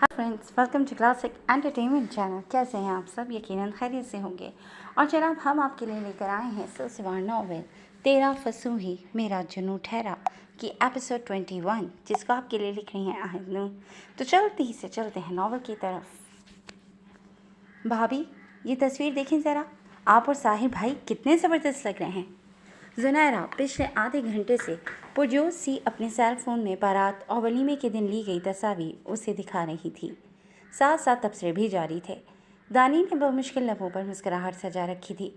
Hi friends, welcome to classic entertainment channel. कैसे हैं आप सब? यकीनन खैरियत से होंगे। और जनाब, हम आपके लिए लेकर आए हैं सिलसिला नॉवेल तेरा फसूही मेरा जुनू ठहरा की एपिसोड 21, जिसको आपके लिए लिख रही हैं आहनू। तो चलते हैं नॉवेल की तरफ। भाभी, ये तस्वीर देखें ज़रा। आप और साहिर भाई कितने ज़बरदस्त लग रहे हैं। जुनैरा पिछले आधे घंटे से पुरजोश सी अपने सेल फ़ोन में बारात और वलीमे के दिन ली गई तस्वीर उसे दिखा रही थी। साथ साथ तबसरे भी जारी थे। दानी ने बमुश्किल लबों पर मुस्कुराहट सजा रखी थी,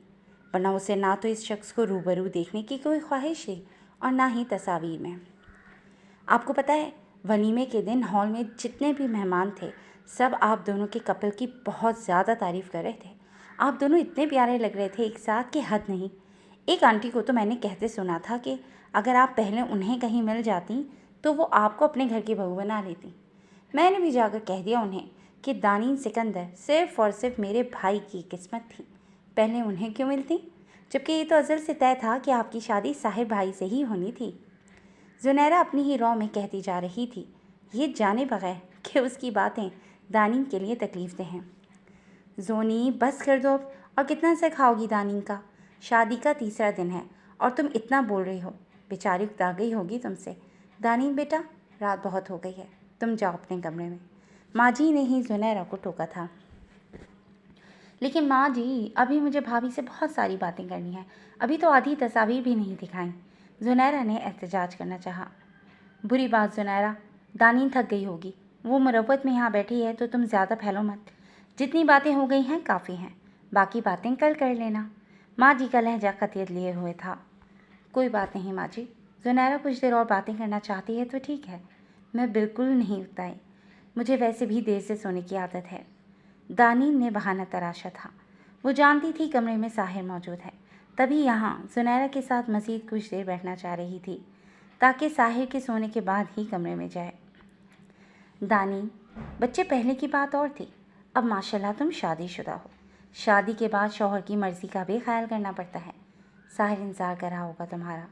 वरना उसे ना तो इस शख्स को रूबरू देखने की कोई ख्वाहिश थी और ना ही तस्वीर में। आपको पता है, वलीमे के दिन हॉल में जितने भी मेहमान थे, सब आप दोनों के कपल की बहुत ज़्यादा तारीफ़ कर रहे थे। आप दोनों इतने प्यारे लग रहे थे एक साथ कि हद नहीं। एक आंटी को तो मैंने कहते सुना था कि अगर आप पहले उन्हें कहीं मिल जाती तो वो आपको अपने घर की बहू बना लेती। मैंने भी जाकर कह दिया उन्हें कि दानीन सिकंदर सिर्फ़ और सिर्फ मेरे भाई की किस्मत थी, पहले उन्हें क्यों मिलती, जबकि ये तो अज़ल से तय था कि आपकी शादी साहिर भाई से ही होनी थी। जुनैरा अपनी ही रौ में कहती जा रही थी, ये जाने बगैर कि उसकी बातें दानीन के लिए तकलीफ दें हैं। जोनी, बस कर दो अब, और कितना सर खाओगी दानीन का? शादी का तीसरा दिन है और तुम इतना बोल रही हो। बेचारी उकता गई होगी तुमसे। दानीन बेटा, रात बहुत हो गई है, तुम जाओ अपने कमरे में। माँ जी ने ही जुनैरा को टोका था। लेकिन माँ जी, अभी मुझे भाभी से बहुत सारी बातें करनी है, अभी तो आधी तस्वीर भी नहीं दिखाई। जुनैरा ने एहतजाज करना चाहा। बुरी बात जुनैरा, दानीन थक गई होगी, वो मुरव्वत में यहाँ बैठी है तो तुम ज़्यादा फैलो मत। जितनी बातें हो गई हैं काफ़ी हैं, बाकी बातें कल कर लेना। माँ जी का लहजा खतियत लिए हुए था। कोई बात नहीं माँ जी, जुनैरा कुछ देर और बातें करना चाहती है तो ठीक है, मैं बिल्कुल नहीं उकताई, मुझे वैसे भी देर से सोने की आदत है। दानीन ने बहाना तराशा था। वो जानती थी कमरे में साहिर मौजूद है, तभी यहाँ जुनैरा के साथ मज़ीद कुछ देर बैठना चाह रही थी ताकि साहिर के सोने के बाद ही कमरे में जाए। दानीन, बच्चे पहले की बात और थी, अब माशाल्लाह तुम शादीशुदा हो। शादी के बाद शौहर की मर्ज़ी का भी ख्याल करना पड़ता है। साहिर इंतज़ार कर रहा होगा तुम्हारा,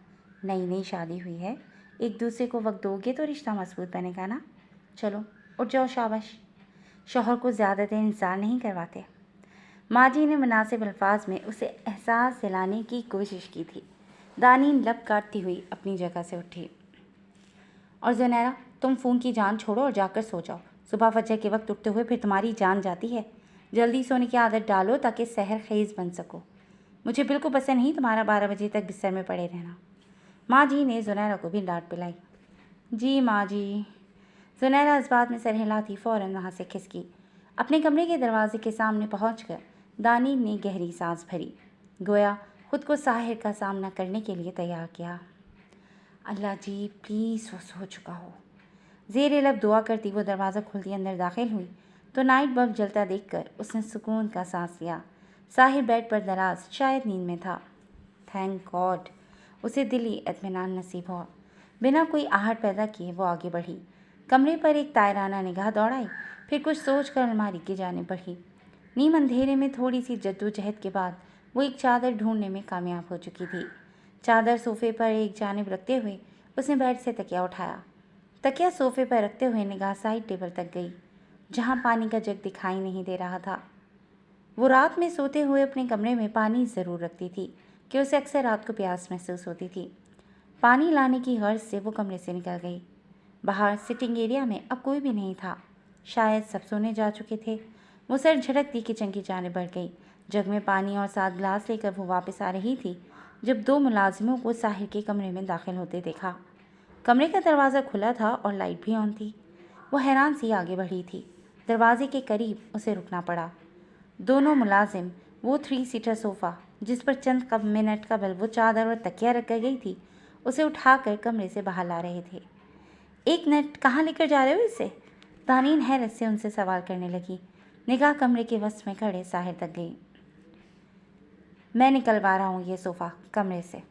नई नई शादी हुई है, एक दूसरे को वक्त दोगे तो रिश्ता मजबूत बनेगा ना। चलो उठ जाओ, शाबाश। शौहर को ज़्यादा देर इंतज़ार नहीं करवाते। माँ जी ने मुनासिब अल्फाज में उसे एहसास दिलाने की कोशिश की थी। दानीन लब काटती हुई अपनी जगह से उठी। और जुनैरा, तुम फ़ोन की जान छोड़ो और जाकर सो जाओ। सुबह फजर के वक्त उठते हुए फिर तुम्हारी जान जाती है। जल्दी सोने की आदत डालो ताकि सहर खेज़ बन सको। मुझे बिल्कुल पसंद नहीं तुम्हारा 12 बजे तक बिस्तर में पड़े रहना। माँ जी ने जुनैरा को भी डांट पिलाई। जी माँ जी। जुनैरा इस बात में सर हिलाती फ़ौरन वहाँ से खिसकी। अपने कमरे के दरवाजे के सामने पहुँचकर दानीन ने गहरी सांस भरी, गोया खुद को साहिर का सामना करने के लिए तैयार किया। अल्लाह जी, प्लीज़ वो सो चुका हो। ज़ेर लब दुआ करती वो दरवाज़ा खोलती अंदर दाखिल हुई तो नाइट बल्ब जलता देखकर उसने सुकून का सांस लिया। साहिर बेड पर दराज शायद नींद में था। थैंक गॉड, उसे दिली इत्मीनान नसीब हुआ। बिना कोई आहट पैदा किए वो आगे बढ़ी, कमरे पर एक तायराना निगाह दौड़ाई, फिर कुछ सोचकर अलमारी की जानिब बढ़ी। नीम अंधेरे में थोड़ी सी जद्दोजहद के बाद वो एक चादर ढूंढने में कामयाब हो चुकी थी। चादर सोफे पर एक जानिब रखते हुए उसने बेड से तकिया उठाया। तकिया सोफे पर रखते हुए निगाह साइड टेबल तक गई, जहाँ पानी का जग दिखाई नहीं दे रहा था। वो रात में सोते हुए अपने कमरे में पानी ज़रूर रखती थी कि उसे अक्सर रात को प्यास महसूस होती थी। पानी लाने की गर्ज से वो कमरे से निकल गई। बाहर सिटिंग एरिया में अब कोई भी नहीं था, शायद सब सोने जा चुके थे। वो सर झटकती किचन की जानिब बढ़ गई। जग में पानी और 7 गिलास लेकर वो वापस आ रही थी जब 2 मुलाजिमों को साहिर के कमरे में दाखिल होते देखा। कमरे का दरवाज़ा खुला था और लाइट भी ऑन थी। वो हैरान सी आगे बढ़ी थी। दरवाजे के करीब उसे रुकना पड़ा। दोनों मुलाजिम वो 3 सीटर सोफ़ा जिस पर चंद कब मिनट कबल वो चादर और तकिया रख कर गई थी, उसे उठाकर कमरे से बाहर ला रहे थे। एक मिनट, कहाँ लेकर जा रहे हो इसे? दानीन हैरत से उनसे सवाल करने लगी। निगाह कमरे के वस्त में खड़े साहिर तक गई। मैं निकलवा रहा हूँ ये सोफ़ा कमरे से।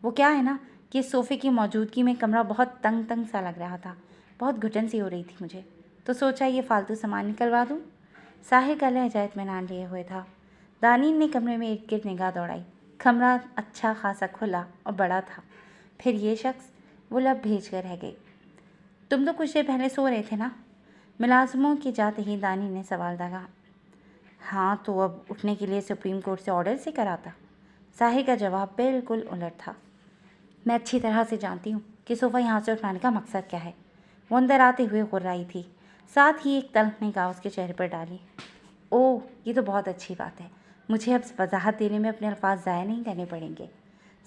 वो क्या है ना कि सोफ़े की मौजूदगी में कमरा बहुत तंग तंग सा लग रहा था, बहुत घुटन सी हो रही थी मुझे, तो सोचा ये फालतू सामान निकलवा दूँ। साहिर का लहजा इत्मीनान लिए हुए था। दानीन ने कमरे में इर्द गिर्द निगाह दौड़ाई। कमरा अच्छा खासा खुला और बड़ा था। फिर ये शख्स, वो लब भेज कर रह गई। तुम तो कुछ देर पहले सो रहे थे ना? मुलाजमों के जाते ही दानी ने सवाल दागा। हाँ, तो अब उठने के लिए सुप्रीम कोर्ट से ऑर्डर से कराता? साहिर का जवाब बिल्कुल उलट था। मैं अच्छी तरह से जानती हूँ कि सोफ़ा यहाँ से उठाने का मकसद क्या है। वो अंदर आते हुए गुर्राई थी, साथ ही एक तल्ख निगाह उसके चेहरे पर डाली। ओह, ये तो बहुत अच्छी बात है। मुझे अब वजाहत देने में अपने अल्फाज ज़ाया नहीं करने पड़ेंगे।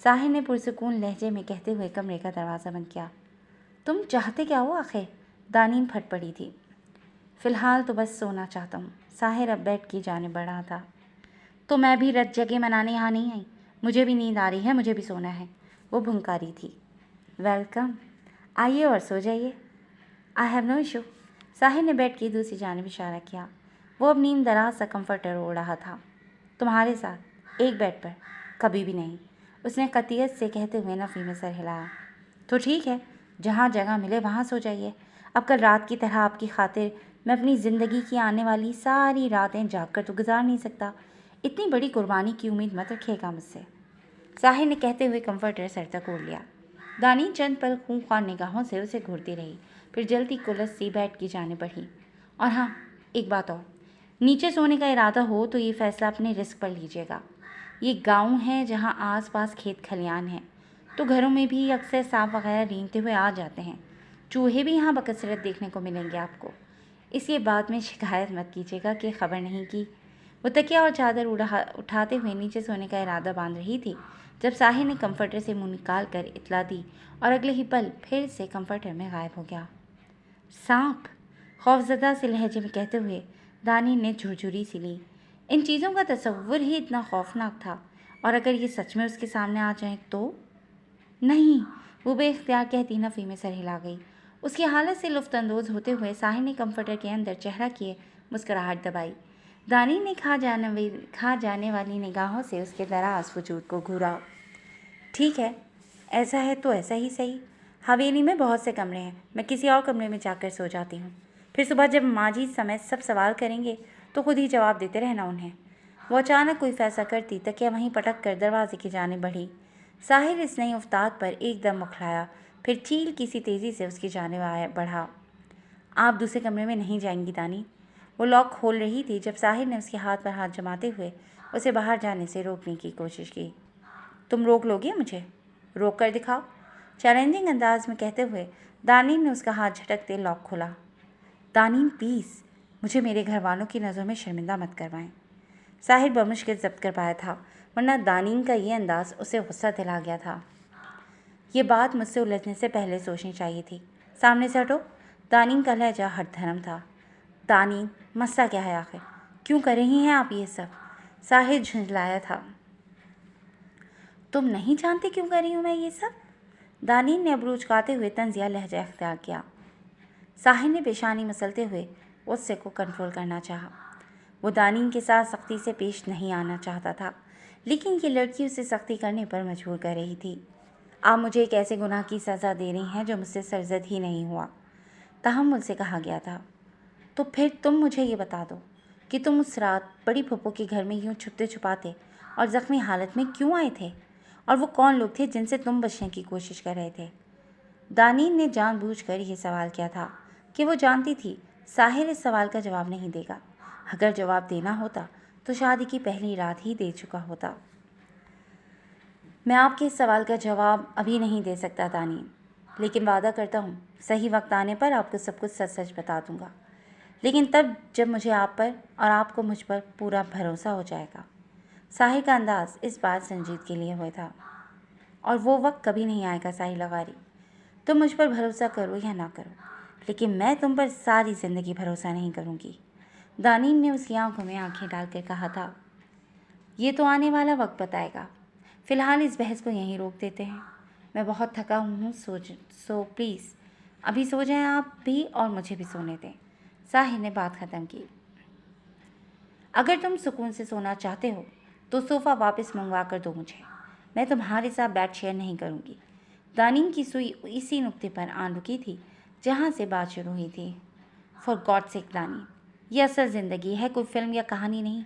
साहिर ने पुरसुकून लहजे में कहते हुए कमरे का दरवाज़ा बंद किया। तुम चाहते क्या हो आखिर? दानीन फट पड़ी थी। फ़िलहाल तो बस सोना चाहता हूँ। साहिर अब बेड की जाने बढ़ा था। तो मैं भी रत जगह मनाने यहाँ नहीं आई। मुझे भी नींद आ रही है, मुझे भी सोना है, वो भुंकारी थी। वेलकम, आइए और सो जाइए। I have no issue. Sahir ने बेड की दूसरी जानिब इशारा किया। वो अब नींद दराज सा कंफर्टर ओढ़ रहा था। तुम्हारे साथ एक बेड पर? कभी भी नहीं, उसने कतियत से कहते हुए नफ़ी में सर हिलाया। तो ठीक है, जहाँ जगह मिले वहाँ सो जाइए। अब कल रात की तरह आपकी खातिर मैं अपनी ज़िंदगी की आने वाली सारी रातें जाग कर तो गुजार नहीं सकता। इतनी बड़ी कुर्बानी की उम्मीद मत रखिएगा मुझसे। साहिर ने कहते हुए कंफर्टर सर तक ओढ़ लिया। दानी चंद पल खूंखार निगाहों से उसे घूरती रही, फिर जल्दी कुलस सी बेड की जाने बढ़ी। और हाँ, एक बात और, नीचे सोने का इरादा हो तो ये फैसला अपने रिस्क पर लीजिएगा। ये गांव है जहाँ आसपास खेत खलियान हैं, तो घरों में भी अक्सर सांप वगैरह रेंगते हुए आ जाते हैं। चूहे भी यहाँ बकसरत देखने को मिलेंगे आपको। इसलिए बाद में शिकायत मत कीजिएगा कि खबर नहीं की। वो तकिया और चादर उठाते हुए नीचे सोने का इरादा बांध रही थी जब साहिर ने कंफर्टर से मुंह निकाल कर इतला दी और अगले ही पल फिर से कंफर्टर में गायब हो गया। सांप, खौफजदा से लहजे में कहते हुए दानी ने झुरझुरी सी ली। इन चीज़ों का तसव्वुर ही इतना खौफनाक था, और अगर ये सच में उसके सामने आ जाए तो? नहीं, वो बेख्तियार कहती नफ़ी में सर हिला गई। उसकी हालत से लुफ्तंदोज़ होते हुए साहिर ने कंफर्टर के अंदर चेहरा किए मुस्कुराहट दबाई। दानी ने खा जाने वाली निगाहों से उसके दराज वजूद को घूरा। ठीक है, ऐसा है तो ऐसा ही सही। हवेली में बहुत से कमरे हैं, मैं किसी और कमरे में जाकर सो जाती हूँ। फिर सुबह जब माजी समेत सब सवाल करेंगे तो खुद ही जवाब देते रहना उन्हें। वो अचानक कोई फैसला करती तकिया वहीं पटक कर दरवाजे की जाने बढ़ी। साहिर इस नई उफ्ताद पर एकदम मुखलाया, फिर चील किसी तेज़ी से उसकी जाने बढ़ा। आप दूसरे कमरे में नहीं जाएंगी दानी। वो लॉक खोल रही थी जब साहिर ने उसके हाथ पर हाथ जमाते हुए उसे बाहर जाने से रोकने की कोशिश की। तुम रोक लोगे मुझे? रोक कर दिखाओ, चैलेंजिंग अंदाज में कहते हुए दानी ने उसका हाथ झटकते लॉक खोला। दानी प्लीज़, मुझे मेरे घर वालों की नज़रों में शर्मिंदा मत करवाएं। साहिर बमुश्किल जब्त कर पाया था, वरना दानीन का ये अंदाज उसे गुस्सा दिला गया था। ये बात मुझसे उलझने से पहले सोचनी चाहिए थी। सामने से हटो। दानीन का लहजा हठधर्म था। दानीन, मसला क्या है आखिर? क्यों कर रही हैं आप ये सब? साहिर झुंझलाया था। तुम नहीं जानते क्यों कर रही हूँ मैं ये सब? दानीन ने अबरू उचकाते हुए तंजिया लहजा अख्तियार किया। साहिर ने पेशानी मसलते हुए गुस्से को कंट्रोल करना चाहा। वो दानीन के साथ सख्ती से पेश नहीं आना चाहता था, लेकिन ये लड़की उसे सख्ती करने पर मजबूर कर रही थी। आप मुझे एक ऐसे गुनाह की सज़ा दे रही हैं जो मुझसे सरजद ही नहीं हुआ, तहम्मुल से कहा गया था। तो फिर तुम मुझे ये बता दो कि तुम उस रात बड़ी फूफो के घर में यूँ छुपते छुपाते और ज़ख्मी हालत में क्यों आए थे, और वो कौन लोग थे जिनसे तुम बचने की कोशिश कर रहे थे? दानीन ने जानबूझकर यह सवाल किया था कि वो जानती थी साहिर इस सवाल का जवाब नहीं देगा। अगर जवाब देना होता तो शादी की पहली रात ही दे चुका होता। मैं आपके इस सवाल का जवाब अभी नहीं दे सकता दानीन, लेकिन वादा करता हूँ सही वक्त आने पर आपको सब कुछ सच सच बता दूँगा, लेकिन तब जब मुझे आप पर और आपको मुझ पर पूरा भरोसा हो जाएगा। साहिर का अंदाज इस बार संजीदगी लिए हुए था। और वो वक्त कभी नहीं आएगा साहिल लगारी। तुम मुझ पर भरोसा करो या ना करो, लेकिन मैं तुम पर सारी ज़िंदगी भरोसा नहीं करूँगी। दानीन ने उसकी आंखों में आंखें डालकर कहा था। ये तो आने वाला वक्त बताएगा। फ़िलहाल इस बहस को यहीं रोक देते हैं। मैं बहुत थका हूँ, सो प्लीज़ अभी सो जाएं आप भी और मुझे भी सोने दें। साहिर ने बात ख़त्म की। अगर तुम सुकून से सोना चाहते हो तो सोफ़ा वापस मंगवा कर दो मुझे। मैं तुम्हारे साथ बेड शेयर नहीं करूँगी। दानीन की सुई इसी नुक्ते पर आन रुकी थी जहाँ से बात शुरू हुई थी। फॉर गॉड सेक दानीन, ये असल ज़िंदगी है, कोई फिल्म या कहानी नहीं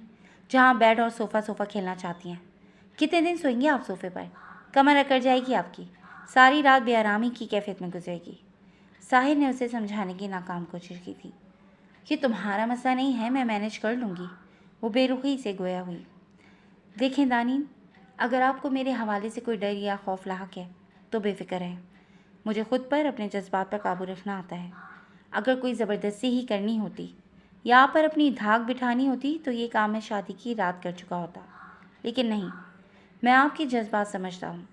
जहाँ बेड और सोफ़ा खेलना चाहती हैं। कितने दिन सोएंगे आप सोफ़े पर? कमर अकड़ जाएगी आपकी, सारी रात बेआरामी की कैफियत में गुजरेगी। साहिर ने उसे समझाने की नाकाम कोशिश की थी। ये तुम्हारा मसला नहीं है, मैं मैनेज कर लूँगी। वो बेरुखी से गोया हुई। देखें दानीन, अगर आपको मेरे हवाले से कोई डर या खौफ लाहक है तो बेफिक्र है। मुझे खुद पर अपने जज्बात पर काबू रखना आता है। अगर कोई ज़बरदस्ती ही करनी होती या आप पर अपनी धाक बिठानी होती तो ये काम मैं शादी की रात कर चुका होता, लेकिन नहीं। मैं आपके जज्बात समझता हूँ।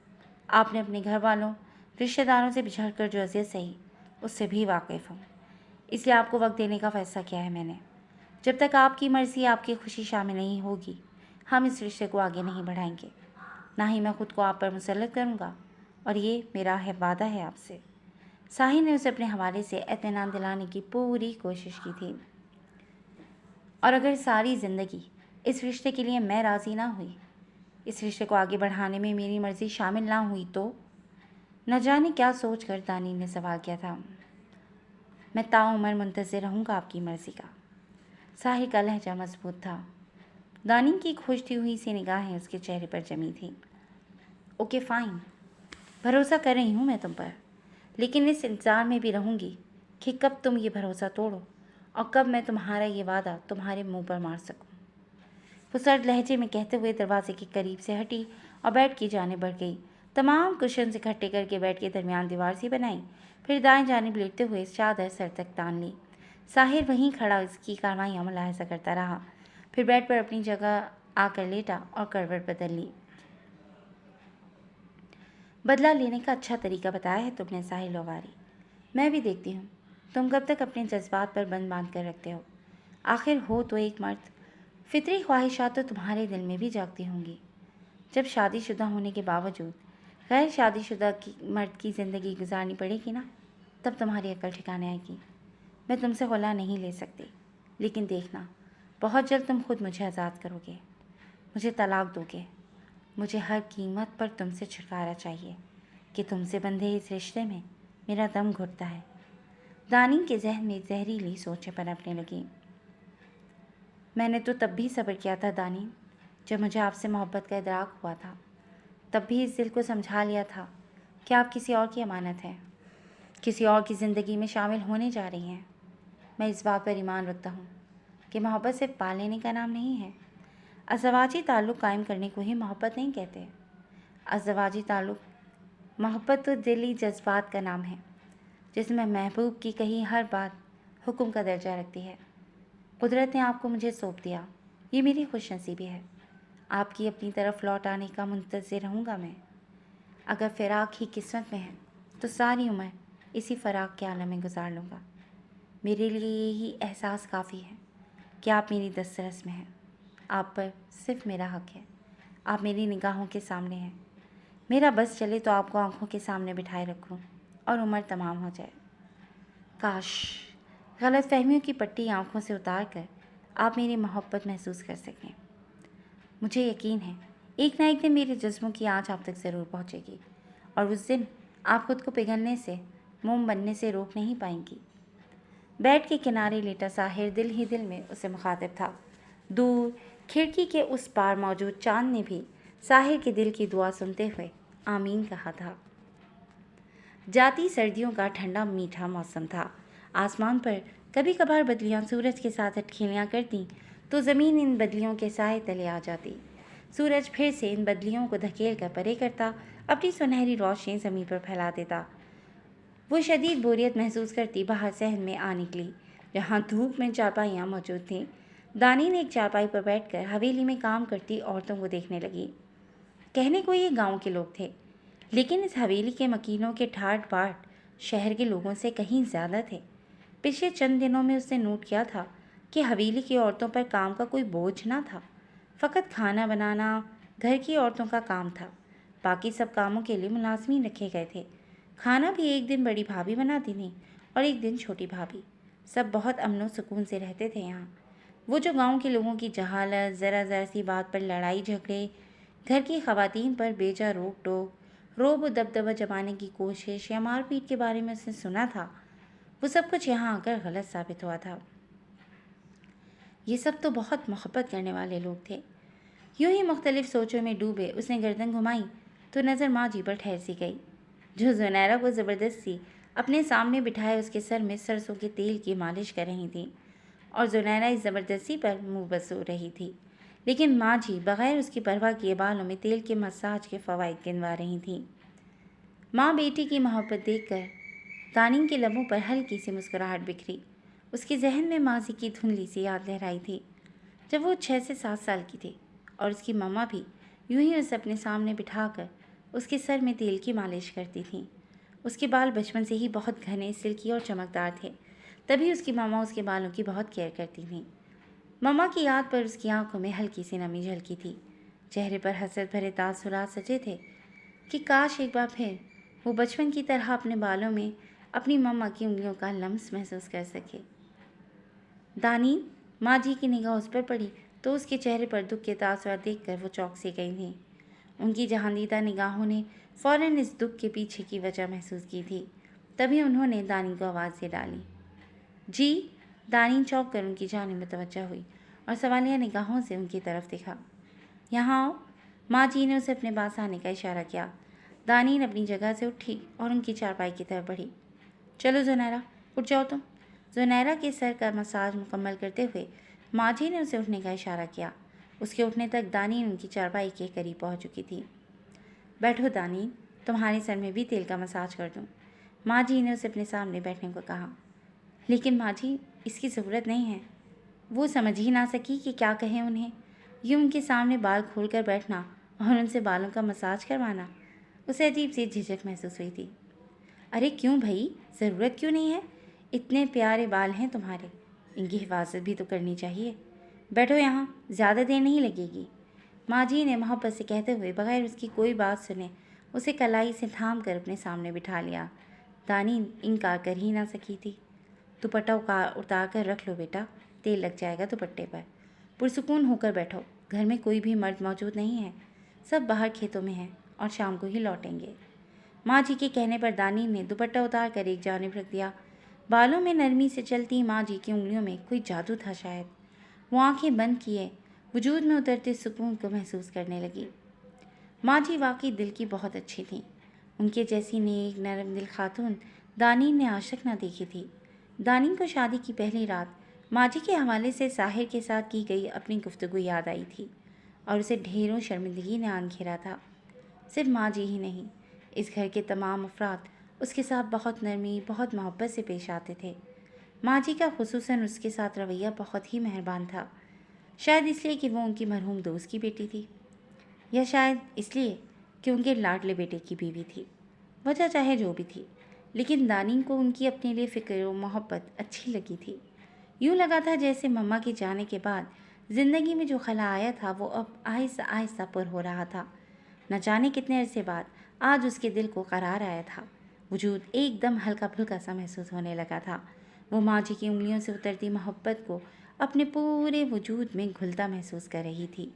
आपने अपने घर वालों, रिश्तेदारों से बिछड़ कर जो अज़ियत सही, उससे भी वाकिफ़ हूँ। इसलिए आपको वक्त देने का फ़ैसला किया है मैंने। जब तक आपकी मर्ज़ी, आपकी खुशी शामिल नहीं होगी, हम इस रिश्ते को आगे नहीं बढ़ाएंगे। ना ही मैं खुद को आप पर मुसल्लत करूँगा, और ये मेरा है वादा है आपसे। साहिल ने उसे अपने हवाले से इत्मीनान दिलाने की पूरी कोशिश की थी। और अगर सारी ज़िंदगी इस रिश्ते के लिए मैं राज़ी ना हुई, इस रिश्ते को आगे बढ़ाने में मेरी मर्ज़ी शामिल ना हुई तो? न जाने क्या सोच कर दानी ने सवाल किया था। मैं ताउम्र मुंतज़िर रहूँगा आपकी मर्ज़ी का। साहिल का लहजा मजबूत था। दानी की खुशती हुई सी निगाहें उसके चेहरे पर जमी थी। ओके फ़ाइन, भरोसा कर रही हूँ मैं तुम पर, लेकिन इस इंतज़ार में भी रहूँगी कि कब तुम ये भरोसा तोड़ो और कब मैं तुम्हारा ये वादा तुम्हारे मुंह पर मार सकूँ। वो सर्द लहजे में कहते हुए दरवाजे के करीब से हटी और बेड की जाने बढ़ गई। तमाम कुशन इकट्ठे करके बेड के दरमियान दीवार सी बनाई, फिर दाएं जानिब लेटते हुए चादर सर तक तान ली। साहिर वहीं खड़ा इसकी कार्रवाइयाँ मुलाहिजा करता रहा, फिर बेड पर अपनी जगह आकर लेटा और करवट बदल ली। बदला लेने का अच्छा तरीका बताया है तुमने साहिल लोवारी। मैं भी देखती हूँ तुम कब तक अपने जज्बात पर बंद बांध कर रखते हो। आखिर हो तो एक मर्द, फितरी ख्वाहिशात तो तुम्हारे दिल में भी जागती होंगी। जब शादीशुदा होने के बावजूद गैर शादीशुदा मर्द की ज़िंदगी गुजारनी पड़ेगी ना, तब तुम्हारी अकल ठिकाने आएगी। मैं तुमसे खुला नहीं ले सकती, लेकिन देखना, बहुत जल्द तुम खुद मुझे आज़ाद करोगे, मुझे तलाक दोगे। मुझे हर कीमत पर तुमसे छुटकारा चाहिए कि तुमसे बंधे इस रिश्ते में मेरा दम घुटता है। दानी के जहन में जहरीली सोचें पनपने लगीं। मैंने तो तब भी सब्र किया था दानी, जब मुझे आपसे मोहब्बत का इदराक हुआ था। तब भी इस दिल को समझा लिया था कि आप किसी और की अमानत हैं, किसी और की ज़िंदगी में शामिल होने जा रही हैं। मैं इस बात पर ईमान रखता हूँ कि मोहब्बत सिर्फ पा लेने का नाम नहीं है। अज़वाजी ताल्लुक़ कायम करने को ही मोहब्बत नहीं कहते। अज़वाजी ताल्लुक़ मोहब्बत तो दिली जज्बात का नाम है, जिसमें महबूब की कही हर बात हुक्म का दर्जा रखती है। कुदरत ने आपको मुझे सौंप दिया, ये मेरी खुशनसीबी है। आपकी अपनी तरफ लौट आने का मुंतज़िर रहूँगा मैं। अगर फ़िराक ही किस्मत में है तो सारी उम्र इसी फ़राक के आलम में गुजार लूँगा। मेरे लिए यही एहसास काफ़ी है कि आप मेरी दस्तरस में हैं। आप पर सिर्फ मेरा हक है। आप मेरी निगाहों के सामने हैं। मेरा बस चले तो आपको आंखों के सामने बिठाए रखूं और उम्र तमाम हो जाए। काश गलतफहमियों की पट्टी आंखों से उतार कर आप मेरी मोहब्बत महसूस कर सकें। मुझे यकीन है एक ना एक दिन मेरे जज्बों की आँच आप तक ज़रूर पहुँचेगी, और उस दिन आप खुद को पिघलने से, मोम बनने से रोक नहीं पाएंगी। बेड के किनारे लेटा साहिर दिल ही दिल में उसे मुखातिब था। दूर खिड़की के उस पार मौजूद चांद ने भी साहिर के दिल की दुआ सुनते हुए आमीन कहा था। जाती सर्दियों का ठंडा मीठा मौसम था। आसमान पर कभी कभार बदलियां सूरज के साथ अटखेलियाँ करती तो ज़मीन इन बदलियों के साए तले आ जाती। सूरज फिर से इन बदलियों को धकेल कर परे करता, अपनी सुनहरी रोशनी ज़मीन पर फैला देता। वो शदीद बोरियत महसूस करती बाहर सहन में आ निकली, जहाँ धूप में चारपाइयाँ मौजूद थीं। दानी ने एक चारपाई पर बैठकर हवेली में काम करती औरतों को देखने लगी। कहने को ये गांव के लोग थे, लेकिन इस हवेली के मकीनों के ठाट बाट शहर के लोगों से कहीं ज़्यादा थे। पिछले चंद दिनों में उसने नोट किया था कि हवेली की औरतों पर काम का कोई बोझ ना था। फ़कत खाना बनाना घर की औरतों का काम था। बाकी सब कामों के लिए मुलाजमीन रखे गए थे। खाना भी एक दिन बड़ी भाभी बनाती थी और एक दिन छोटी भाभी। सब बहुत अमन सुकून से रहते थे यहाँ। वो जो गांव के लोगों की जहालत, ज़रा सी बात पर लड़ाई झगड़े, घर की ख़वातीन पर बेजा रोक टोक, रोब दबदबा जमाने की कोशिश या मारपीट के बारे में उसने सुना था, वो सब कुछ यहाँ आकर गलत साबित हुआ था। ये सब तो बहुत मोहब्बत करने वाले लोग थे। यूं ही मुख्तलिफ सोचों में डूबे उसने गर्दन घुमाई तो नज़र माँ जी पर ठहर सी गई, जो जुनैरा को ज़बरदस्ती अपने सामने बिठाए उसके सर में सरसों के तेल की मालिश कर रही थी। और जुनैरा इस ज़बरदस्ती पर मुँह बस हो रही थी। लेकिन माँ जी बगैर उसकी परवाह किए बालों में तेल के मसाज के फ़वाइद गिनवा रही थीं। माँ बेटी की मोहब्बत देखकर दानिन के लबों पर हल्की सी मुस्कुराहट बिखरी। उसके जहन में माजी की धुंधली सी याद लहराई थी जब वो 6 से 7 साल की थी और उसकी मम्मा भी यूं ही उसे अपने सामने बिठाकर उसके सर में तेल की मालिश करती थीं। उसके बाल बचपन से ही बहुत घने, सिल्की और चमकदार थे, तभी उसकी मम्मा उसके बालों की बहुत केयर करती थीं। मम्मा की याद पर उसकी आंखों में हल्की सी नमी झलकी थी। चेहरे पर हसरत भरे तासुरात सजे थे कि काश एक बार फिर वो बचपन की तरह अपने बालों में अपनी मम्मा की उंगलियों का लम्स महसूस कर सके। दानीन, माँ जी की निगाह उस पर पड़ी तो उसके चेहरे पर दुख के तासुरात देखकर वो चौंक सी गई थी। उनकी जहांदीदा निगाहों ने फौरन इस दुख के पीछे की वजह महसूस की थी। तभी उन्होंने दानीन को आवाज़ से डाली। जी। दानीन चौंक कर उनकी जानिब मुतवज्जह हुई और सवालिया निगाहों से उनकी तरफ देखा। यहाँ आओ। माँ जी ने उसे अपने पास आने का इशारा किया। दानीन अपनी जगह से उठी और उनकी चारपाई की तरफ बढ़ी। चलो जुनैरा, उठ जाओ तुम। जुनैरा के सर का मसाज मुकम्मल करते हुए माँ जी ने उसे उठने का इशारा किया। उसके उठने तक दानीन उनकी चारपाई के करीब पहुँच चुकी थी। बैठो दानीन, तुम्हारे सर में भी तेल का मसाज कर दूँ। माँ जी ने उसे अपने सामने बैठने को कहा। लेकिन माँ जी, इसकी ज़रूरत नहीं है। वो समझ ही ना सकी कि क्या कहें उन्हें। यूँ उनके सामने बाल खोल कर बैठना और उनसे बालों का मसाज करवाना, उसे अजीब सी झिझक महसूस हुई थी। अरे क्यों भाई, ज़रूरत क्यों नहीं है? इतने प्यारे बाल हैं तुम्हारे, इनकी हिफाजत भी तो करनी चाहिए। बैठो यहाँ, ज़्यादा देर नहीं लगेगी। माँ जी ने मोहब्बत से कहते हुए बगैर उसकी कोई बात सुने उसे कलाई से थाम कर अपने सामने बिठा लिया। दानीन इनकार कर ही ना सकी थी। दुपट्टा उतार कर रख लो बेटा, तेल लग जाएगा दुपट्टे पर। पुरसुकून होकर बैठो, घर में कोई भी मर्द मौजूद नहीं है, सब बाहर खेतों में हैं और शाम को ही लौटेंगे। माँ जी के कहने पर दानीन ने दुपट्टा उतार कर एक जानिब रख दिया। बालों में नरमी से चलती माँ जी की उंगलियों में कोई जादू था शायद। वो आंखें बंद किए वजूद में उतरते सुकून को महसूस करने लगी। माँ जी वाकई दिल की बहुत अच्छी थीं। उनके जैसी नेक नरम दिल खातून दानीन ने आज तक ना देखी थी। दानीन को शादी की पहली रात माँ जी के हवाले से साहिर के साथ की गई अपनी गुफ्तगू याद आई थी और उसे ढेरों शर्मिंदगी ने आन घेरा था। सिर्फ माँ जी ही नहीं, इस घर के तमाम अफराद उसके साथ बहुत नरमी, बहुत मोहब्बत से पेश आते थे। माँ जी का खुसूसन उसके साथ रवैया बहुत ही मेहरबान था। शायद इसलिए कि वो उनकी मरहूम दोस्त की बेटी थी, या शायद इसलिए कि उनके लाडले बेटे की बीवी थी। वजह चाहे जो भी थी, लेकिन दानीन को उनकी अपने लिए फ़िक्र और मोहब्बत अच्छी लगी थी। यूँ लगा था जैसे मम्मा के जाने के बाद ज़िंदगी में जो खला आया था वो अब आहिस्ता आहिस्ता पुर हो रहा था। न जाने कितने अरसे बाद आज उसके दिल को करार आया था। वजूद एकदम हल्का फुल्का सा महसूस होने लगा था। वो माँ जी की उंगलियों से उतरती मोहब्बत को अपने पूरे वजूद में घुलता महसूस कर रही थी।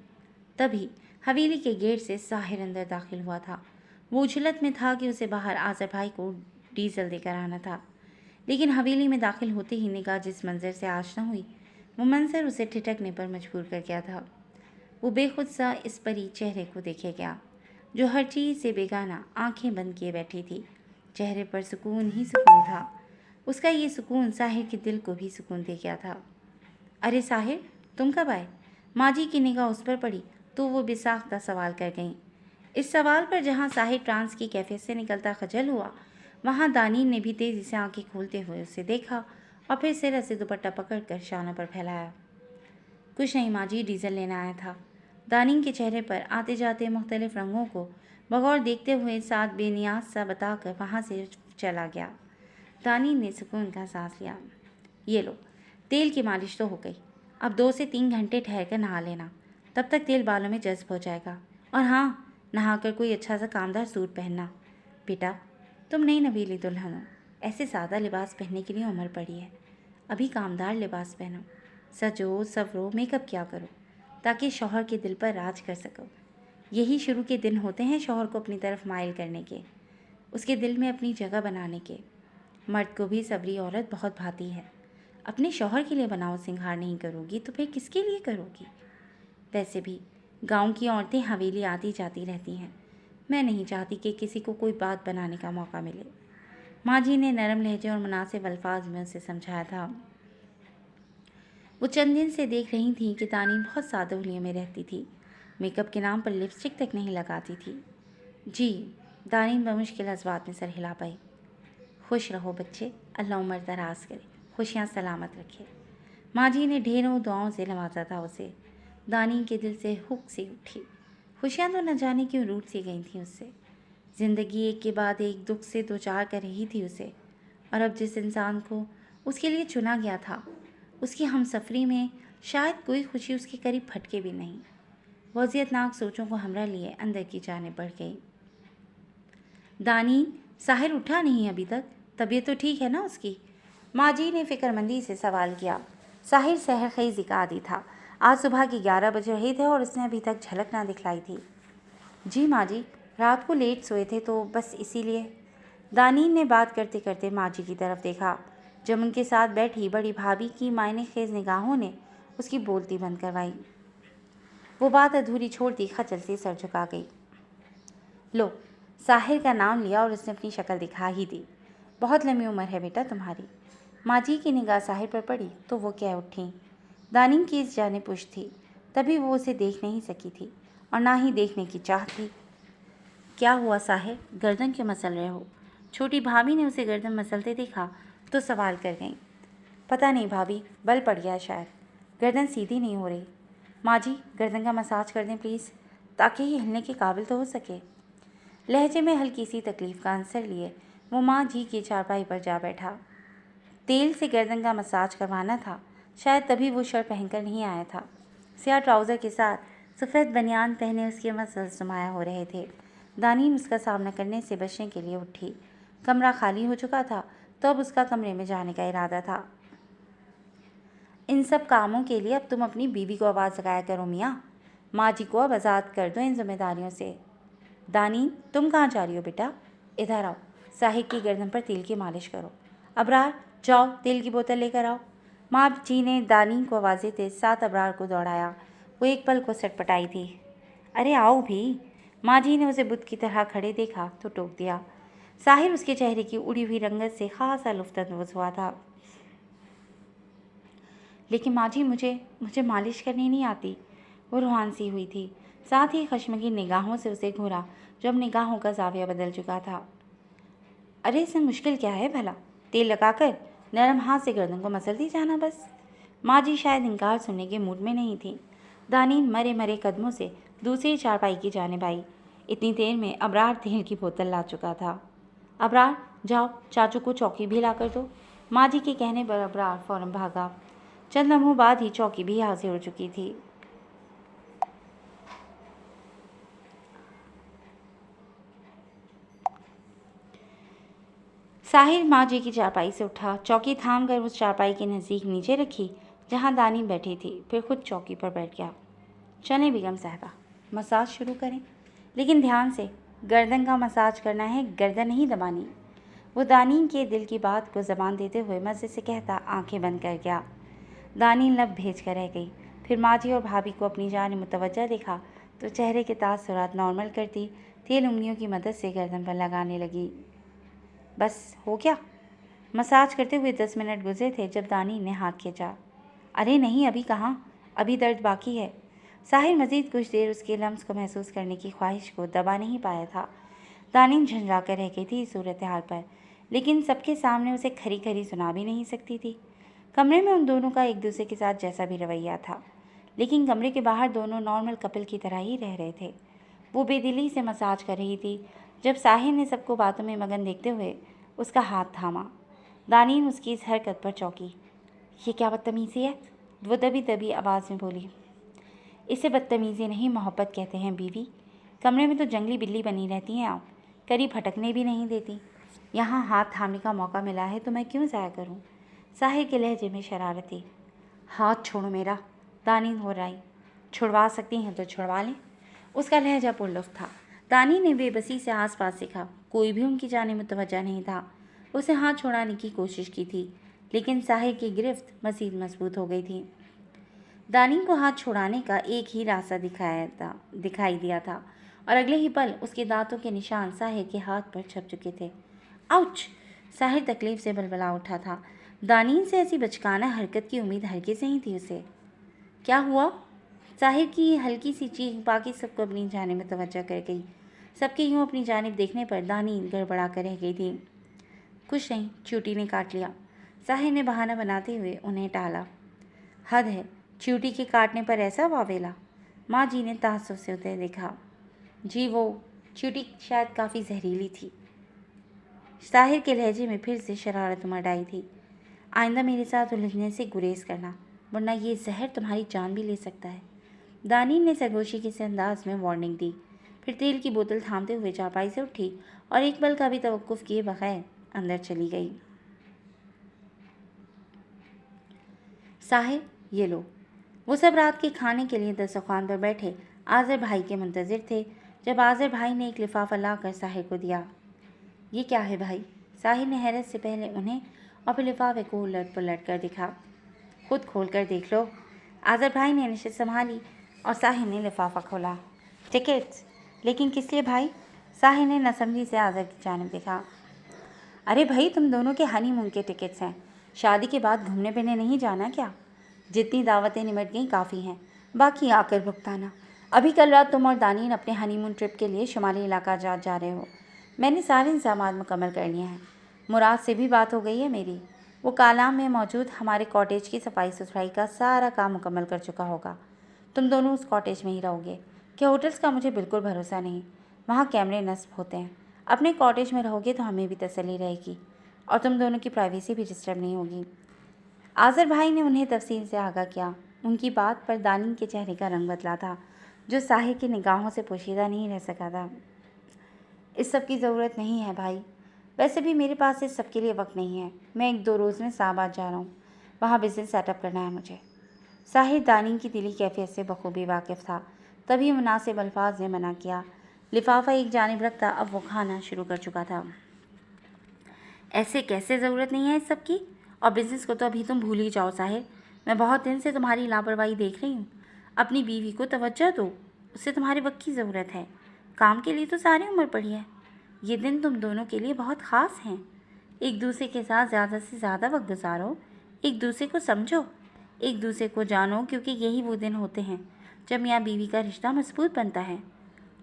तभी हवेली के गेट से साहिर अंदर दाखिल हुआ था। वो उछलत में था कि उसे बाहर आज़र भाई को डीजल देकर आना था, लेकिन हवेली में दाखिल होते ही निगाह जिस मंजर से आशना हुई वो मंजर उसे ठिठकने पर मजबूर कर गया था। वो बेखुद सा इस परी चेहरे को देखे गया जो हर चीज़ से बेगाना आंखें बंद किए बैठी थी। चेहरे पर सुकून ही सुकून था। उसका ये सुकून साहिर के दिल को भी सुकून दे गया था। अरे साहिर, तुम कब आए? माँ जी की निगाह उस पर पड़ी तो वो बेसाख्ता सवाल कर गईं। इस सवाल पर जहाँ साहिर ट्रांस की कैफियत से निकलता खजल हुआ, वहाँ दानीन ने भी तेज़ी से आंखें खोलते हुए उसे देखा और फिर सिर से दुपट्टा पकड़कर शानों पर फैलाया। कुछ नहीं माँ जी, डीजल लेना आया था। दानीन के चेहरे पर आते जाते मुख्तलिफ रंगों को बगौर देखते हुए साथ बेनियाज सा बताकर वहाँ से चला गया। दानीन ने सुकून का सांस लिया। ये लो, तेल की मालिश तो हो गई, अब 2 से 3 घंटे ठहर कर नहा लेना, तब तक तेल बालों में जज्ब हो जाएगा। और हाँ, नहाकर कोई अच्छा सा कामदार सूट पहनना। बेटा, तुम नई नवेली दुल्हन हो, ऐसे सादा लिबास पहनने के लिए उम्र पड़ी है। अभी कामदार लिबास पहनो, सजो सवरो, मेकअप किया करो, ताकि शौहर के दिल पर राज कर सको। यही शुरू के दिन होते हैं शौहर को अपनी तरफ माइल करने के, उसके दिल में अपनी जगह बनाने के। मर्द को भी सवरी औरत बहुत भाती है। अपने शौहर के लिए बनाओ सिंगार नहीं करोगी तो फिर किसके लिए करोगी? वैसे भी गांव की औरतें हवेली आती जाती रहती हैं। मैं नहीं चाहती कि किसी को कोई बात बनाने का मौका मिले। माँ जी ने नरम लहजे और मुनासिब अल्फाज में उसे समझाया था। वो चंद दिन से देख रही थी कि तानीन बहुत सादा हुलिये में रहती थी। मेकअप के नाम पर लिपस्टिक तक नहीं लगाती थी। जी, तानीन बमुश्किल जज्बात में सर हिला पाई। खुश रहो बच्चे, अल्लाह उम्र दराज करे, खुशियाँ सलामत रखे। माँ जी ने ढेरों दुआओं से नवाजा था उसे। दानीन के दिल से हुक सी उठी। खुशियाँ तो न जाने क्यों रूठ सी गई थी उससे। ज़िंदगी एक के बाद एक दुख से दो चार कर रही थी उसे। और अब जिस इंसान को उसके लिए चुना गया था, उसकी हमसफ़री में शायद कोई खुशी उसके करीब फटके भी नहीं। वो अज़ियतनाक सोचों को हमरा लिए अंदर की जाने बढ़ गई। दानीन, साहिर उठा नहीं अभी तक? तबीयत तो ठीक है ना उसकी? माँ जी ने फिक्रमंदी से सवाल किया। साहिर सहरखेज़ी का आदी था। आज सुबह के 11 बज रहे थे और उसने अभी तक झलक ना दिखलाई थी। जी माँ जी, रात को लेट सोए थे तो बस इसीलिए। दानीन ने बात करते करते माँ जी की तरफ देखा। जब उनके साथ बैठी बड़ी भाभी की मायने खेज निगाहों ने उसकी बोलती बंद करवाई। वो बात अधूरी छोड़ती खचल से सर झुका गई। लो, साहिर का नाम लिया और उसने अपनी शक्ल दिखा ही दी। बहुत लंबी उम्र है बेटा तुम्हारी। माँ जी की निगाह साहिर पर पड़ी तो वो कह उठी। दानीन की इस जाने पुश थी, तभी वो उसे देख नहीं सकी थी और ना ही देखने की चाह थी। क्या हुआ साहिर, गर्दन क्यों मसल रहे हो? छोटी भाभी ने उसे गर्दन मसलते देखा तो सवाल कर गई। पता नहीं भाभी, बल पड़ गया शायद, गर्दन सीधी नहीं हो रही। माँ जी, गर्दन का मसाज कर दें प्लीज़, ताकि ये हिलने के काबिल तो हो सके। लहजे में हल्की सी तकलीफ़ का आंसर लिए वो माँ जी की चारपाई पर जा बैठा। तेल से गर्दन का मसाज करवाना था, शायद तभी वो शर्ट पहनकर नहीं आया था। स्याह ट्राउज़र के साथ सफ़ेद बनियान पहने उसके मसल्स नुमाया हो रहे थे। दानीन उसका सामना करने से बचने के लिए उठी। कमरा खाली हो चुका था तो अब उसका कमरे में जाने का इरादा था। इन सब कामों के लिए अब तुम अपनी बीवी को आवाज़ लगाया करो मियाँ। माँ जी को अब आज़ाद कर दो इन जिम्मेदारियों से। दानीन, तुम कहाँ जा रही हो बेटा? इधर आओ, साहिब की गर्दन पर तेल की मालिश करो। अबरार, जाओ तेल की बोतल लेकर आओ। माँ जी ने दानीन को आवाज़ें देते साथ अबरार को दौड़ाया। वो एक पल को सटपटाई थी। अरे आओ भी। माँ जी ने उसे बुत की तरह खड़े देखा तो टोक दिया। साहिर उसके चेहरे की उड़ी हुई रंगत से खासा लुफ्तअंदोज़ हुआ था। लेकिन माँ जी, मुझे मालिश करनी नहीं आती। वो रुहान सी हुई थी, साथ ही खश्मगीन निगाहों से उसे घूरा जो अब निगाहों का जाविया बदल चुका था। अरे इसमें मुश्किल क्या है भला? तेल लगाकर नरम हाथ से गर्दन को मसलती जाना बस। माँ जी शायद इनकार सुनने के मूड में नहीं थी। दानीन मरे मरे कदमों से दूसरी चारपाई की जानिब आई। इतनी देर में अबरार तेल की बोतल ला चुका था। अबरार, जाओ चाचू को चौकी भी ला कर दो। माँ जी के कहने पर अबरार फौरन भागा। चंद लम्हों बाद ही चौकी भी हाजिर हो चुकी थी। साहिर माँ जी की चारपाई से उठा, चौकी थाम कर उस चारपाई के नज़दीक नीचे रखी जहाँ दानी बैठी थी, फिर खुद चौकी पर बैठ गया। चलें बेगम साहबा, मसाज शुरू करें, लेकिन ध्यान से। गर्दन का मसाज करना है, गर्दन नहीं दबानी। वो दानी के दिल की बात को ज़बान देते हुए मज़े से कहता आंखें बंद कर गया। दानी लब भेज कर रह गई। फिर माँ जी और भाभी को अपनी जान मुतवज्जा देखा तो चेहरे के तासुरात नॉर्मल करती तेल उंगलियों की मदद से गर्दन पर लगाने लगी। बस हो गया? मसाज करते हुए 10 मिनट गुजरे थे जब दानी ने हाथ खींचा। अरे नहीं, अभी कहाँ, अभी दर्द बाकी है। साहिर मज़ीद कुछ देर उसके लम्स को महसूस करने की ख्वाहिश को दबा नहीं पाया था। दानी झंझा कर रह गई थी इस सूरत हाल पर, लेकिन सबके सामने उसे खरी खरी सुना भी नहीं सकती थी। कमरे में उन दोनों का एक दूसरे के साथ जैसा भी रवैया था, लेकिन कमरे के बाहर दोनों नॉर्मल कपल की तरह ही रह रहे थे। वो बेदिली से मसाज कर रही थी जब साहिर ने सबको बातों में मगन देखते हुए उसका हाथ थामा। दानीन उसकी इस हरकत पर चौंकी। ये क्या बदतमीज़ी है? वो दबी दबी आवाज़ में बोली। इसे बदतमीज़ी नहीं, मोहब्बत कहते हैं बीवी। कमरे में तो जंगली बिल्ली बनी रहती हैं आप, करीब भटकने भी नहीं देती। यहाँ हाथ थामने का मौका मिला है तो मैं क्यों ज़ाया करूँ? साहिर के लहजे में शरारत थी। हाथ छोड़ो मेरा, दानीन हो रही। छुड़वा सकती हैं तो छुड़वा लें। उसका लहजा पुरलुफ्त था। दानी ने बेबसी से आसपास देखा, कोई भी उनकी जाने मुतवज्जा नहीं था। उसे हाथ छुड़ाने की कोशिश की थी, लेकिन साहिर की गिरफ्त मज़ीद मजबूत हो गई थी। दानी को हाथ छुड़ाने का एक ही रास्ता दिखाई दिया था और अगले ही पल उसके दांतों के निशान साहिर के हाथ पर छप चुके थे। आउच! साहिर तकलीफ से बलबला उठा था। दानीन से ऐसी बचकाना हरकत की उम्मीद हरगिज़ नहीं थी उसे। क्या हुआ? साहिर की हल्की सी चीख बाकी सबको अपनी जानिब में तवज्जो कर गई। सबके यूं अपनी जानिब देखने पर दानीन गड़बड़ा कर रह गई थी। कुछ नहीं, चींटी ने काट लिया। साहिर ने बहाना बनाते हुए उन्हें टाला। हद है, चींटी के काटने पर ऐसा वावेला। माँ जी ने ताज्जुब से उसे देखा। जी वो चींटी शायद काफ़ी जहरीली थी। साहिर के लहजे में फिर से शरारत उमड़ आई थी। आइंदा मेरे साथ उलझने से गुरेज करना, वरना ये जहर तुम्हारी जान भी ले सकता है। दानीन ने सरगोशी के से अंदाज में वार्निंग दी। फिर तेल की बोतल थामते हुए चारपाई से उठी और एक पल का भी तवक्कुफ किए बगैर अंदर चली गई। साहिर, ये लो। वो सब रात के खाने के लिए दस्तरखान पर बैठे आज़र भाई के मुंतज़िर थे जब आज़र भाई ने एक लिफाफा लाकर साहिर को दिया। ये क्या है भाई? साहिर ने हैरत से पहले उन्हें और फिर लिफाफे को उलट पलट कर दिखा। खुद खोल कर देख लो। आज़र भाई ने निश्चित संभाली और साहिर ने लिफाफा खोला। टिकट्स? लेकिन किस लिए भाई? साहिर ने नासमझी से आज़र की जानिब देखा। अरे भाई, तुम दोनों के हनीमून के टिकट्स हैं। शादी के बाद घूमने फिरने नहीं जाना क्या? जितनी दावतें निमट गई काफ़ी हैं, बाकी आकर भुगताना। अभी कल रात तुम और दानीन अपने हनीमून ट्रिप के लिए शुमाली इलाका जा रहे हो। मैंने सारे इंतजाम मुकम्मल कर लिए हैं। मुराद से भी बात हो गई है मेरी। वो कालाम में मौजूद हमारे कॉटेज की सफाई सुथराई का सारा काम मुकम्मल कर चुका होगा। तुम दोनों उस कॉटेज में ही रहोगे कि होटल्स का मुझे बिल्कुल भरोसा नहीं। वहाँ कैमरे नस्ब होते हैं। अपने कॉटेज में रहोगे तो हमें भी तसल्ली रहेगी और तुम दोनों की प्राइवेसी भी डिस्टर्ब नहीं होगी। आज़र भाई ने उन्हें तफसील से आगाह किया। उनकी बात पर दानीन के चेहरे का रंग बदला था, जो साहिर की निगाहों से पोशीदा नहीं रह सका था। इस सब की ज़रूरत नहीं है भाई। वैसे भी मेरे पास इस सब के लिए वक्त नहीं है। मैं 1-2 रोज़ में इस्लामाबाद जा रहा हूँ। वहाँ बिज़नेस सेटअप करना है मुझे। साहिर दानीन की दिली कैफियत से बखूबी वाकिफ़ था, तभी मुनासिब अल्फाज ने मना किया। लिफाफा एक जानिब रखता अब वो खाना शुरू कर चुका था। ऐसे कैसे ज़रूरत नहीं है इस सब की? और बिज़नेस को तो अभी तुम भूल ही जाओ साहिर। मैं बहुत दिन से तुम्हारी लापरवाही देख रही हूँ। अपनी बीवी को तवज्जो दो, उसे तुम्हारे वक्त की ज़रूरत है। काम के लिए तो सारी उम्र पड़ी है। ये दिन तुम दोनों के लिए बहुत ख़ास हैं। एक दूसरे के साथ ज़्यादा से ज़्यादा वक्त गुजारो, एक दूसरे को समझो, एक दूसरे को जानो, क्योंकि यही वो दिन होते हैं जब मियाँ बीवी का रिश्ता मजबूत बनता है।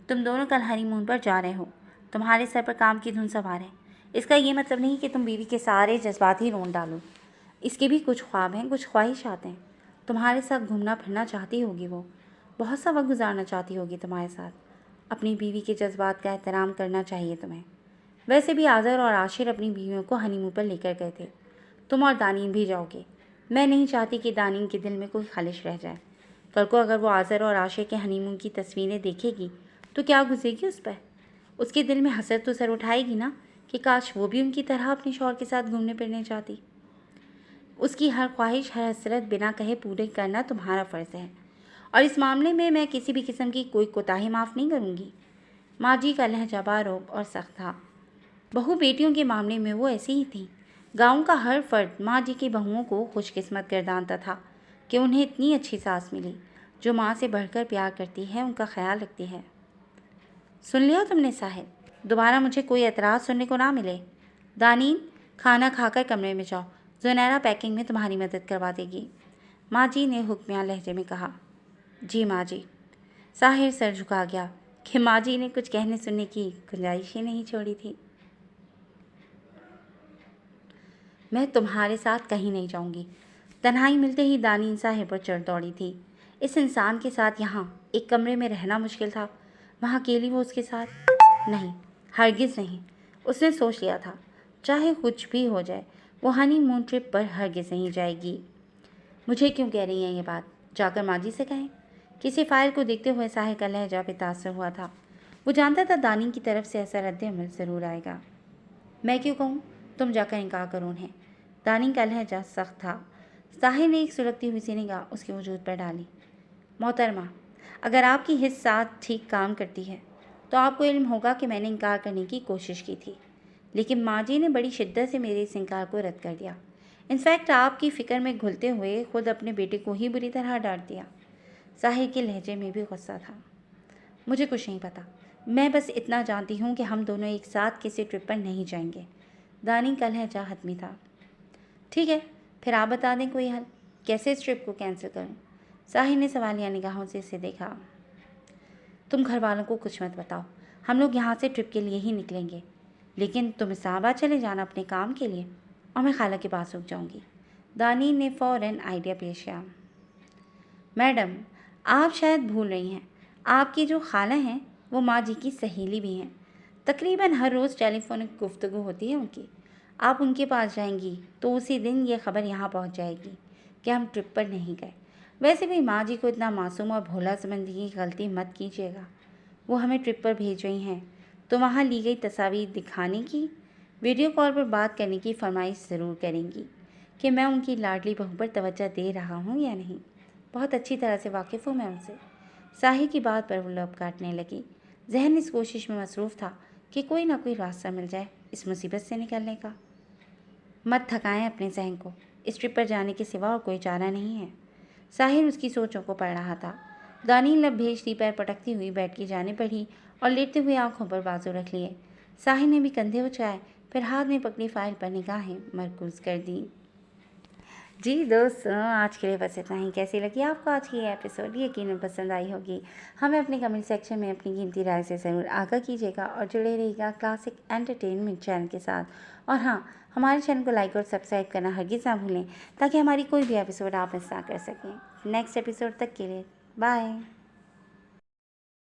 तुम दोनों कल हनीमून पर जा रहे हो। तुम्हारे सर पर काम की धुन सवार है। इसका ये मतलब नहीं कि तुम बीवी के सारे जज्बात ही रोन डालो। इसके भी कुछ ख्वाब हैं, कुछ ख्वाहिशात हैं। तुम्हारे साथ घूमना फिरना चाहती होगी वो, बहुत सा वक्त गुजारना चाहती होगी तुम्हारे साथ। अपनी बीवी के जज्बात का एहतराम करना चाहिए तुम्हें। वैसे भी आज़र और आशिर अपनी बीवियों को हनीमून पर लेकर गए थे। तुम और दानीन भी जाओगे। मैं नहीं चाहती कि दानीन के दिल में कोई खालिश रह जाए। कल को अगर वो आज़र और आशिर के हनीमून की तस्वीरें देखेगी तो क्या गुजरेगी उस पर? उसके दिल में हसरत तो सर उठाएगी ना कि काश वो भी उनकी तरह अपने शौहर के साथ घूमने फिरने जाती। उसकी हर ख्वाहिश, हर हसरत बिना कहे पूरे करना तुम्हारा फ़र्ज़ है, और इस मामले में मैं किसी भी किस्म की कोई कोताही माफ़ नहीं करूँगी। माँ जी का लहजा बारोब और सख्त था। बहू बेटियों के मामले में वो ऐसी ही थी। गांव का हर फर्द माँ जी की बहुओं को खुशकिस्मत गर्दानता था कि उन्हें इतनी अच्छी सास मिली जो माँ से बढ़कर प्यार करती है, उनका ख्याल रखती है। सुन लिया तुमने साहिब? दोबारा मुझे कोई एतराज़ सुनने को ना मिले। दानीन, खाना खाकर कमरे में जाओ। ज़ुनैरा पैकिंग में तुम्हारी मदद करवा देगी, माँ जी ने हुक्मिया लहजे में कहा। जी माँ जी। साहिर सर झुका गया कि माँ जी ने कुछ कहने सुनने की गुंजाइश ही नहीं छोड़ी थी। मैं तुम्हारे साथ कहीं नहीं जाऊंगी। तन्हाई मिलते ही दानीन साहिब पर चढ़ दौड़ी थी। इस इंसान के साथ यहाँ एक कमरे में रहना मुश्किल था, वहाँ अकेली वो उसके साथ? नहीं, हरगिज़ नहीं। उसने सोच लिया था, चाहे कुछ भी हो जाए वो हनीमून ट्रिप पर हरगिज़ नहीं जाएगी। मुझे क्यों कह रही हैं ये बात? जाकर माँ जी से कहें। किसी फाइल को देखते हुए साहिर का लहजा बेतासर हुआ था। वो जानता था दानीन की तरफ से ऐसा रद्द-ए-अमल ज़रूर आएगा। मैं क्यों कहूँ? तुम जाकर इनकार करो उन्हें। दानीन का लहजा सख्त था। साहिर ने एक सुलगती हुई सी निगाह उसके वजूद पर डाली। मोहतरमा, अगर आपकी हिस्स साथ ठीक काम करती है तो आपको इल्म होगा कि मैंने इनकार करने की कोशिश की थी, लेकिन माँ जी ने बड़ी शिद्दत से मेरे इस इनकार को रद्द कर दिया। इनफैक्ट आपकी फ़िक्र में घुलते हुए खुद अपने बेटे को ही बुरी तरह डांट दिया। साहिर के लहजे में भी गुस्सा था। मुझे कुछ नहीं पता, मैं बस इतना जानती हूँ कि हम दोनों एक साथ किसी ट्रिप पर नहीं जाएंगे। दानीन का लहजा हतमी था। ठीक है, फिर आप बता दें कोई हल, कैसे इस ट्रिप को कैंसिल करूं? साहिर ने सवालिया निगाहों से इसे देखा। तुम घर वालों को कुछ मत बताओ, हम लोग यहाँ से ट्रिप के लिए ही निकलेंगे, लेकिन तुम इस्लामाबाद चले जाना अपने काम के लिए और मैं खाला के पास रुक जाऊँगी। दानी ने फ़ौरन आइडिया पेश किया। मैडम, आप शायद भूल रही हैं, आपकी जो खाला हैं वो माँ जी की सहेली भी हैं। तकरीबन हर रोज़ टेलीफोनिक गुफ्तगू होती है उनकी। आप उनके पास जाएंगी तो उसी दिन ये खबर यहाँ पहुँच जाएगी कि हम ट्रिप पर नहीं गए। वैसे भी माँ जी को इतना मासूम और भोला समझने की गलती मत कीजिएगा। वो हमें ट्रिप पर भेज रही हैं तो वहाँ ली गई तस्वीर दिखाने की, वीडियो कॉल पर बात करने की फरमाइश ज़रूर करेंगी कि मैं उनकी लाडली बहू पर तवज्जो दे रहा हूँ या नहीं। बहुत अच्छी तरह से वाकिफ़ हूँ मैं उनसे। साहिर की बात पर वो लब काटने लगी। जहन इस कोशिश में मसरूफ़ था कि कोई ना कोई रास्ता मिल जाए इस मुसीबत से निकलने का। मत थकाएं अपने जहन को, इस ट्रिप पर जाने के सिवा और कोई चारा नहीं है। साहिर उसकी सोचों को पढ़ रहा था। दानी लब भेजती पैर पटकती हुई बैठ की जाने पड़ी और लेटते हुए आंखों पर बाजू रख लिए। साहिर ने भी कंधे उठाए, फिर हाथ में पकड़ी फाइल पर निगाहें मरकूज़ कर दी। जी दोस्तों, आज के लिए बस इतना ही। कैसी लगी आपको आज की ये एपिसोड? यकीनन पसंद आई होगी। हमें अपने कमेंट सेक्शन में अपनी कीमती राय से ज़रूर आगाह कीजिएगा और जुड़े रहिएगा क्लासिक एंटरटेनमेंट चैनल के साथ। और हाँ, हमारे चैनल को लाइक और सब्सक्राइब करना हरगिज़ ना भूलें ताकि हमारी कोई भी एपिसोड आप मिस ना कर सकें। नेक्स्ट एपिसोड तक के लिए बाय।